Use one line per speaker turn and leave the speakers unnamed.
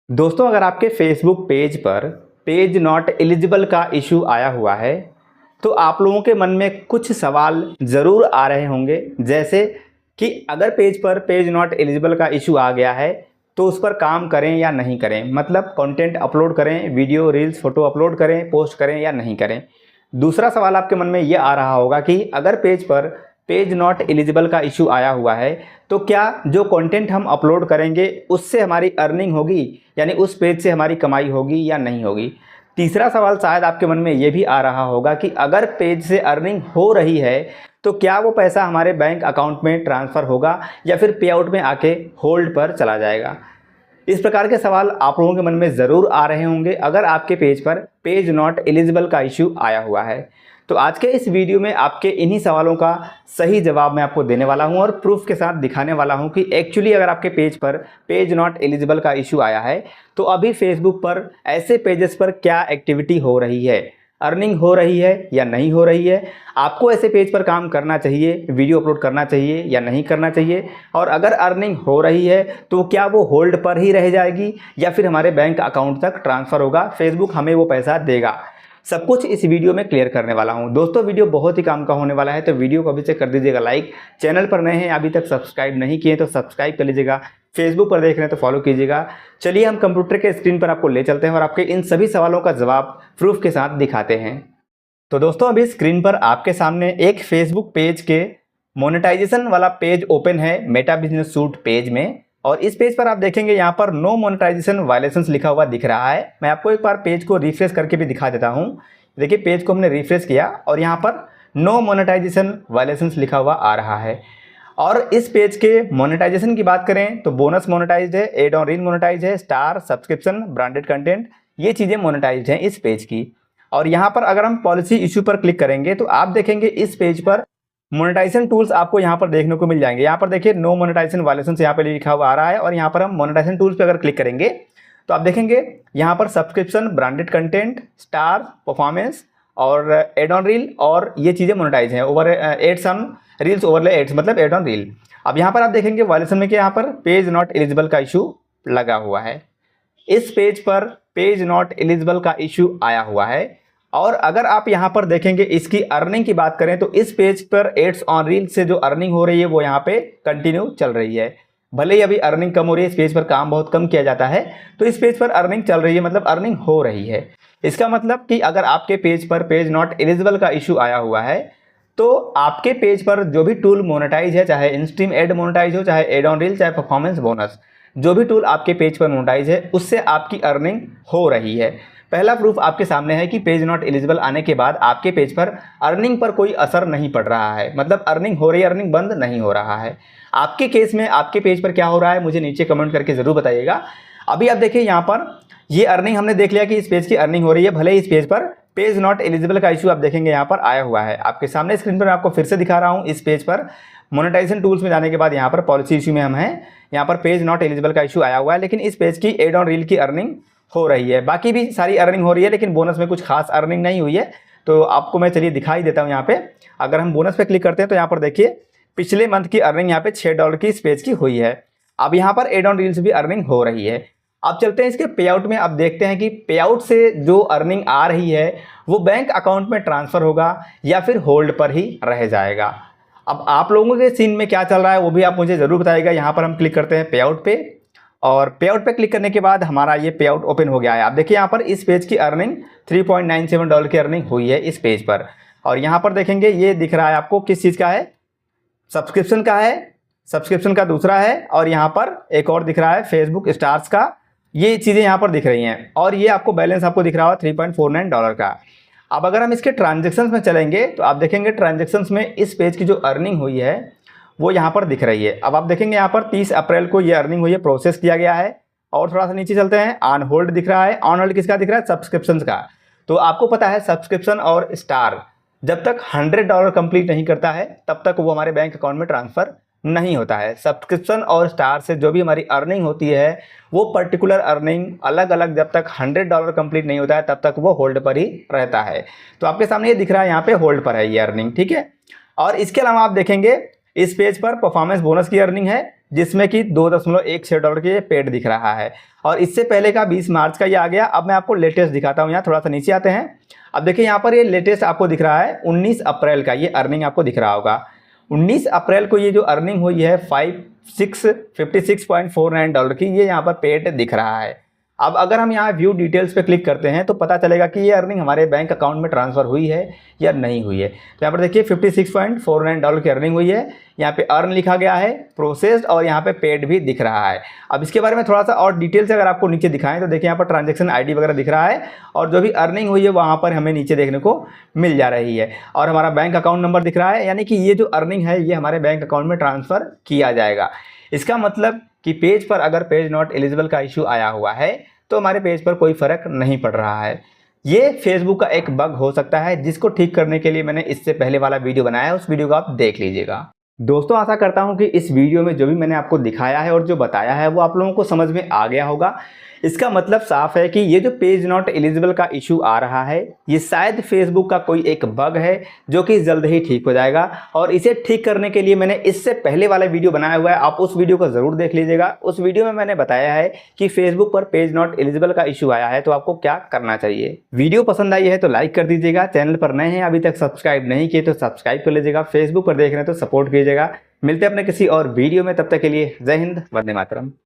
दोस्तों, अगर आपके फेसबुक पेज पर पेज नॉट एलिजिबल का इशू आया हुआ है तो आप लोगों के मन में कुछ सवाल ज़रूर आ रहे होंगे। जैसे कि अगर पेज पर पेज नॉट एलिजिबल का इशू आ गया है तो उस पर काम करें या नहीं करें, मतलब कंटेंट अपलोड करें, वीडियो रील्स फोटो अपलोड करें, पोस्ट करें या नहीं करें। दूसरा सवाल आपके मन में ये आ रहा होगा कि अगर पेज पर पेज नॉट एलिजिबल का इशू आया हुआ है तो क्या जो कंटेंट हम अपलोड करेंगे उससे हमारी अर्निंग होगी, यानी उस पेज से हमारी कमाई होगी या नहीं होगी। तीसरा सवाल शायद आपके मन में ये भी आ रहा होगा कि अगर पेज से अर्निंग हो रही है तो क्या वो पैसा हमारे बैंक अकाउंट में ट्रांसफ़र होगा या फिर पे आउट में आके होल्ड पर चला जाएगा। इस प्रकार के सवाल आप लोगों के मन में ज़रूर आ रहे होंगे अगर आपके पेज पर पेज नॉट एलिजिबल का इशू आया हुआ है। तो आज के इस वीडियो में आपके इन्हीं सवालों का सही जवाब मैं आपको देने वाला हूं और प्रूफ के साथ दिखाने वाला हूं कि एक्चुअली अगर आपके पेज पर पेज नॉट एलिजिबल का इशू आया है तो अभी फेसबुक पर ऐसे पेजेस पर क्या एक्टिविटी हो रही है, अर्निंग हो रही है या नहीं हो रही है, आपको ऐसे पेज पर काम करना चाहिए, वीडियो अपलोड करना चाहिए या नहीं करना चाहिए, और अगर अर्निंग हो रही है तो क्या वो होल्ड पर ही रह जाएगी या फिर हमारे बैंक अकाउंट तक ट्रांसफ़र होगा, फेसबुक हमें वो पैसा देगा। सब कुछ इस वीडियो में क्लियर करने वाला हूं। दोस्तों, वीडियो बहुत ही काम का होने वाला है तो वीडियो को अभी से कर दीजिएगा लाइक। चैनल पर नए हैं, अभी तक सब्सक्राइब नहीं किए तो सब्सक्राइब कर लीजिएगा। फेसबुक पर देख रहे हैं तो फॉलो कीजिएगा। चलिए हम कंप्यूटर के स्क्रीन पर आपको ले चलते हैं और आपके इन सभी सवालों का जवाब प्रूफ के साथ दिखाते हैं। तो दोस्तों, अभी स्क्रीन पर आपके सामने एक फेसबुक पेज के मोनेटाइजेशन वाला पेज ओपन है मेटा बिजनेस सूट पेज में, और इस पेज पर आप देखेंगे यहाँ पर नो मोनेटाइजेशन वायलेशंस लिखा हुआ दिख रहा है। मैं आपको एक बार पेज को रिफ्रेश करके भी दिखा देता हूँ। देखिए, पेज को हमने रिफ्रेश किया और यहाँ पर नो मोनेटाइजेशन वायलेशंस लिखा हुआ आ रहा है। और इस पेज के मोनेटाइजेशन की बात करें तो बोनस मोनेटाइज है, एड ऑन रील मोनेटाइज है, स्टार, सब्सक्रिप्शन, ब्रांडेड कंटेंट, ये चीज़ें मोनेटाइज हैं इस पेज की। और यहाँ पर अगर हम पॉलिसी इशू पर क्लिक करेंगे तो आप देखेंगे इस पेज पर मोनेटाइजेशन टूल्स आपको यहाँ पर देखने को मिल जाएंगे। यहाँ पर देखिए नो मोनेटाइजेशन वायलेशंस यहाँ पर लिखा हुआ आ रहा है और यहाँ पर हम मोनेटाइजेशन टूल्स पे अगर क्लिक करेंगे तो आप देखेंगे यहाँ पर subscription, branded content, star, performance और एड ऑन रील, और ये चीज़ें मोनेटाइज हैं। Over ads on reels, overlay ads मतलब एड ऑन रील। अब यहाँ पर आप देखेंगे वायलेशन में कि यहाँ पर पेज नॉट एलिजिबल का इशू लगा हुआ है। इस पेज पर पेज नॉट एलिजिबल का इशू आया हुआ है। और अगर आप यहाँ पर देखेंगे इसकी अर्निंग की बात करें तो इस पेज पर एड्स ऑन रील से जो अर्निंग हो रही है वो यहाँ पे कंटिन्यू चल रही है। भले ही अभी अर्निंग कम हो रही है, इस पेज पर काम बहुत कम किया जाता है, तो इस पेज पर अर्निंग चल रही है, मतलब अर्निंग हो रही है। इसका मतलब कि अगर आपके पेज पर पेज नॉट एलिजिबल का इशू आया हुआ है तो आपके पेज पर जो भी टूल मोनेटाइज है, चाहे इनस्ट्रीम एड मोनेटाइज हो, चाहे एड ऑन रील, चाहे परफॉर्मेंस बोनस, जो भी टूल आपके पेज पर मोनेटाइज है उससे आपकी अर्निंग हो रही है। पहला प्रूफ आपके सामने है कि पेज नॉट एलिजिबल आने के बाद आपके पेज पर अर्निंग पर कोई असर नहीं पड़ रहा है, मतलब अर्निंग हो रही है, अर्निंग बंद नहीं हो रहा है। आपके केस में आपके पेज पर क्या हो रहा है मुझे नीचे कमेंट करके ज़रूर बताइएगा। अभी आप देखिए यहाँ पर ये अर्निंग हमने देख लिया कि इस पेज की अर्निंग हो रही है, भले ही इस पेज पर पेज नॉट एलिजिबल का इशू आप देखेंगे यहाँ पर आया हुआ है। आपके सामने स्क्रीन पर मैं आपको फिर से दिखा रहा हूँ। इस पेज पर मोनेटाइजेशन टूल्स में जाने के बाद यहाँ पर पॉलिसी इशू में हम हैं, यहाँ पर पेज नॉट एलिजिबल का इशू आया हुआ है, लेकिन इस पेज की एड ऑन रील की अर्निंग हो रही है। बाकी भी सारी अर्निंग हो रही है लेकिन बोनस में कुछ खास अर्निंग नहीं हुई है। तो आपको मैं चलिए दिखाई देता हूँ। यहाँ पे अगर हम बोनस पे क्लिक करते हैं तो यहाँ पर देखिए पिछले मंथ की अर्निंग यहाँ पे $6 की इस पेज की हुई है। अब यहाँ पर एड ऑन रील से भी अर्निंग हो रही है। अब चलते हैं इसके पे आउट में। अब देखते हैं कि पे आउट से जो अर्निंग आ रही है वो बैंक अकाउंट में ट्रांसफ़र होगा या फिर होल्ड पर ही रह जाएगा। अब आप लोगों के सीन में क्या चल रहा है वो भी आप मुझे ज़रूर बताइएगा। यहाँ पर हम क्लिक करते हैं पे आउट पे, और पे आउट पे क्लिक करने के बाद हमारा ये पे आउट ओपन हो गया है। आप देखिए यहाँ पर इस पेज की अर्निंग $3.97 की अर्निंग हुई है इस पेज पर। और यहाँ पर देखेंगे ये दिख रहा है आपको किस चीज़ का है, सब्सक्रिप्शन का है, सब्सक्रिप्शन का दूसरा है, और यहाँ पर एक और दिख रहा है फेसबुक स्टार्स का। ये चीज़ें यहाँ पर दिख रही हैं और ये आपको बैलेंस आपको दिख रहा होगा $3.49 का। अब अगर हम इसके ट्रांजेक्शन्स में चलेंगे तो आप देखेंगे ट्रांजेक्शन्स में इस पेज की जो अर्निंग हुई है वो यहाँ पर दिख रही है। अब आप देखेंगे यहाँ पर 30 अप्रैल को ये अर्निंग हुई है, प्रोसेस किया गया है। और थोड़ा सा नीचे चलते हैं, ऑन होल्ड दिख रहा है। ऑन होल्ड किसका दिख रहा है, सब्सक्रिप्शन का। तो आपको पता है सब्सक्रिप्शन और स्टार जब तक $100 कंप्लीट नहीं करता है तब तक वो हमारे बैंक अकाउंट में ट्रांसफ़र नहीं होता है। सब्सक्रिप्शन और स्टार से जो भी हमारी अर्निंग होती है वो पर्टिकुलर अर्निंग अलग अलग जब तक $100 कंप्लीट नहीं होता है तब तक वो होल्ड पर ही रहता है। तो आपके सामने ये दिख रहा है यहाँ पे होल्ड पर है ये अर्निंग, ठीक है। और इसके अलावा आप देखेंगे इस पेज पर परफॉर्मेंस बोनस की अर्निंग है, जिसमें कि $2.16 की पेड दिख रहा है। और इससे पहले का 20 मार्च का ये आ गया। अब मैं आपको लेटेस्ट दिखाता हूँ। यहाँ थोड़ा सा नीचे आते हैं। अब देखिए यहाँ पर ये लेटेस्ट आपको दिख रहा है 19 अप्रैल का, ये अर्निंग आपको दिख रहा होगा। 19 अप्रैल को ये जो अर्निंग हुई है $56.49 की, ये यहाँ पर पेड दिख रहा है। अब अगर हम यहाँ व्यू डिटेल्स पे क्लिक करते हैं तो पता चलेगा कि ये अर्निंग हमारे बैंक अकाउंट में ट्रांसफ़र हुई है या नहीं हुई है। तो यहाँ पर देखिए $56.49 की अर्निंग हुई है। यहाँ पे अर्न लिखा गया है, प्रोसेस्ड, और यहाँ पे पेड भी दिख रहा है। अब इसके बारे में थोड़ा सा और डिटेल से अगर आपको नीचे दिखाएं तो देखिए यहाँ पर ट्रांजेक्शन आईडी वगैरह दिख रहा है, और जो भी अर्निंग हुई है वहाँ पर हमें नीचे देखने को मिल जा रही है, और हमारा बैंक अकाउंट नंबर दिख रहा है। यानी कि ये जो अर्निंग है ये हमारे बैंक अकाउंट में ट्रांसफ़र किया जाएगा। इसका मतलब कि पेज पर अगर पेज नॉट एलिजिबल का इशू आया हुआ है तो हमारे पेज पर कोई फ़र्क नहीं पड़ रहा है। ये फेसबुक का एक बग हो सकता है, जिसको ठीक करने के लिए मैंने इससे पहले वाला वीडियो बनाया है, उस वीडियो को आप देख लीजिएगा। दोस्तों, आशा करता हूं कि इस वीडियो में जो भी मैंने आपको दिखाया है और जो बताया है वो आप लोगों को समझ में आ गया होगा। इसका मतलब साफ है कि ये जो पेज नॉट एलिजिबल का इशू आ रहा है ये शायद फेसबुक का कोई एक बग है जो कि जल्द ही ठीक हो जाएगा। और इसे ठीक करने के लिए मैंने इससे पहले वाला वीडियो बनाया हुआ है, आप उस वीडियो को ज़रूर देख लीजिएगा। उस वीडियो में मैंने बताया है कि फेसबुक पर पेज नॉट एलिजिबल का इशू आया है तो आपको क्या करना चाहिए। वीडियो पसंद आई है तो लाइक कर दीजिएगा, चैनल पर नए हैं अभी तक सब्सक्राइब नहीं किए तो सब्सक्राइब कर लीजिएगा, फेसबुक पर देख रहे हैं तो सपोर्ट कीजिएगा। मिलते हैं अपने किसी और वीडियो में, तब तक के लिए जय हिंद, वंदे मातरम।